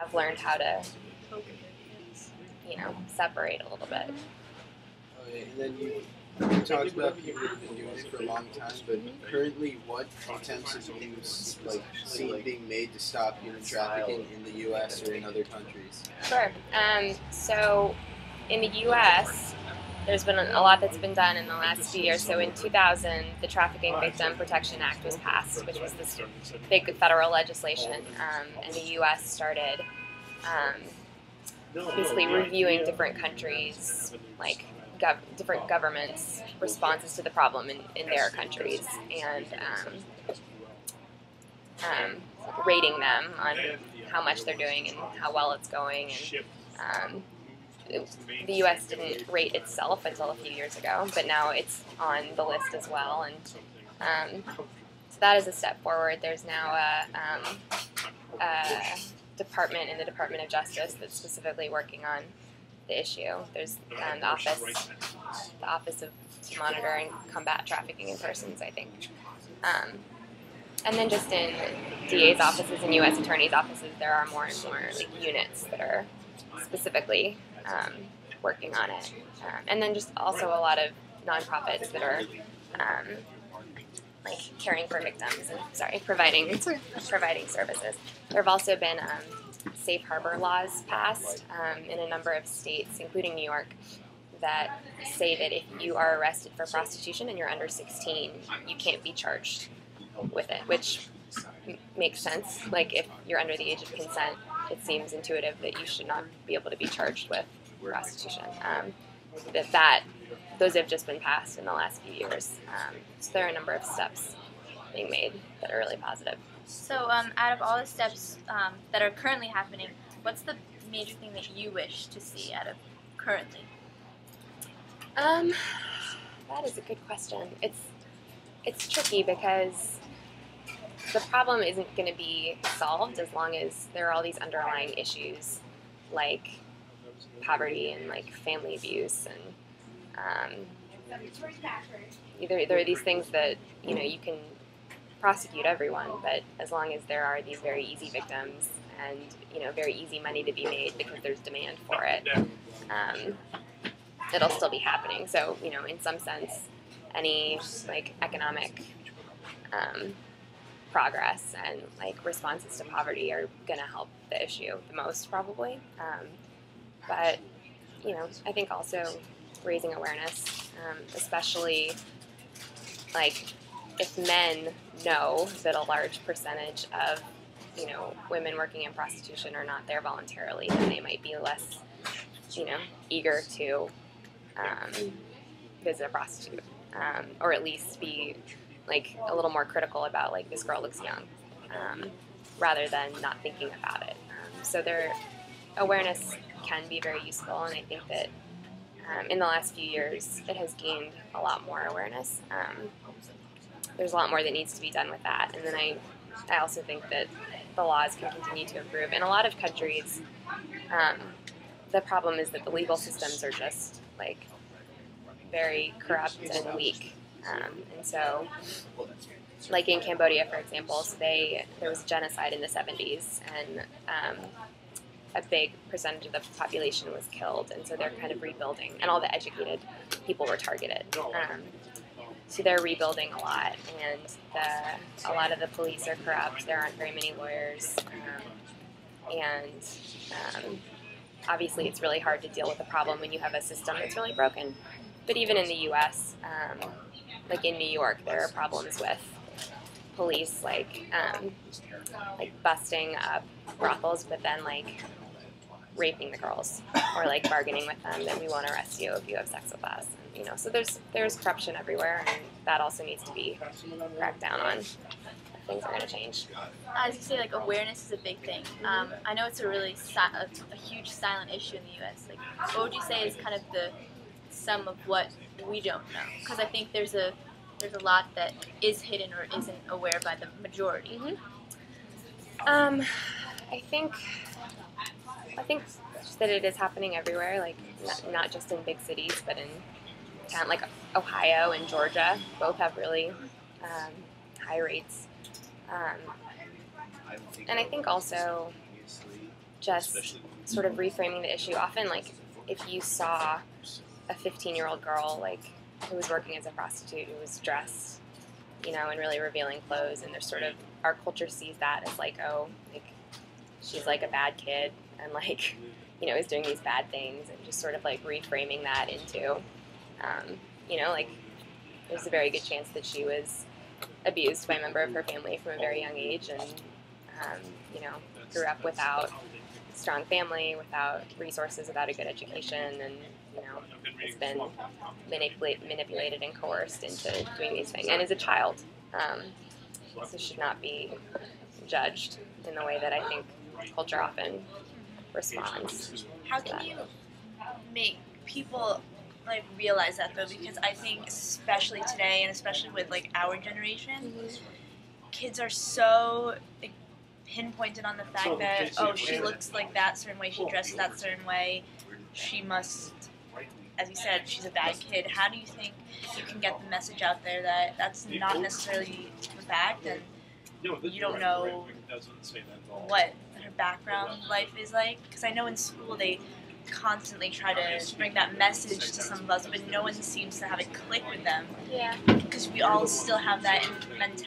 have learned how to, separate a little bit. Okay, and then you talked about people who've been doing it for a long time, but currently, what attempts have you seen being made to stop human trafficking in the U.S. or in other countries? Sure. So in the U.S., there's been a lot that's been done in the last few years. So in 2000, the Trafficking Victim Protection Act was passed, which was this big federal legislation, and the U.S. started basically reviewing different countries, like different governments' responses to the problem in their countries, and rating them on how much they're doing and how well it's going. And the U.S. didn't rate itself until a few years ago, but now it's on the list as well. And so that is a step forward. There's now a department in the Department of Justice that's specifically working on the issue. There's the Office of to Monitor and Combat Trafficking in Persons, I think. And then just in DA's offices and U.S. attorneys' offices, there are more and more units that are specifically working on it. And then just also a lot of nonprofits that are caring for victims and providing services. There have also been safe harbor laws passed in a number of states, including New York, that say that if you are arrested for prostitution and you're under 16, you can't be charged with it, which makes sense. Like, if you're under the age of consent, it seems intuitive that you should not be able to be charged with prostitution. Those have just been passed in the last few years. So there are a number of steps being made that are really positive. So out of all the steps that are currently happening, what's the major thing that you wish to see out of currently? That is a good question. It's tricky because the problem isn't going to be solved as long as there are all these underlying issues like poverty and like family abuse, and there are these things that you can prosecute everyone, but as long as there are these very easy victims and very easy money to be made because there's demand for it, it'll still be happening. So in some sense, any economic progress and responses to poverty are going to help the issue the most, probably. But I think also raising awareness, especially if men know that a large percentage of women working in prostitution are not there voluntarily, then they might be less eager to visit a prostitute, or at least be a little more critical about this girl looks young, rather than not thinking about it. So awareness can be very useful, and I think that in the last few years it has gained a lot more awareness. There's a lot more that needs to be done with that, and then I also think that the laws can continue to improve. In a lot of countries, the problem is that the legal systems are just very corrupt and weak. And so, in Cambodia, for example, there was genocide in the 70s, and a big percentage of the population was killed, and so they're kind of rebuilding, and all the educated people were targeted. So they're rebuilding a lot, and a lot of the police are corrupt. There aren't very many lawyers, and obviously it's really hard to deal with the problem when you have a system that's really broken. But even in the U.S., in New York, there are problems with police, busting up brothels, but then raping the girls, or bargaining with them that we won't arrest you if you have sex with us. And, so there's corruption everywhere, and that also needs to be cracked down on if things are going to change. As you say, awareness is a big thing. I know it's a huge silent issue in the U.S. What would you say is kind of the sum of what we don't know? Because I think there's a lot that is hidden or isn't aware by the majority. Mm-hmm. I think that it is happening everywhere, not just in big cities, but in town like Ohio and Georgia. Both have really high rates. And I think also just sort of reframing the issue. Often, like, if you saw a 15-year-old girl, like, who was working as a prostitute, who was dressed, you know, in really revealing clothes, and there's sort of, our culture sees that as like, oh, like, she's like a bad kid, and like, you know, is doing these bad things, and just sort of like reframing that into, you know, like, there's a very good chance that she was abused by a member of her family from a very young age, and you know, grew up without a strong family, without resources, without a good education, and you know, has been manipulated and coerced into doing these things, and is a child, so should not be judged in the way that I think culture often responds. How can you make people like realize that though? Because I think especially today, and especially with like our generation, kids are so like, pinpointed on the fact that, oh, she looks like that certain way, she dresses that certain way, she must, as you said, she's a bad kid. How do you think you can get the message out there that that's not necessarily the fact, and you don't know what her background life is like? Because I know in school they constantly try to bring that message to some of us, but no one seems to have it click with them. Yeah. Because we all still have that mentality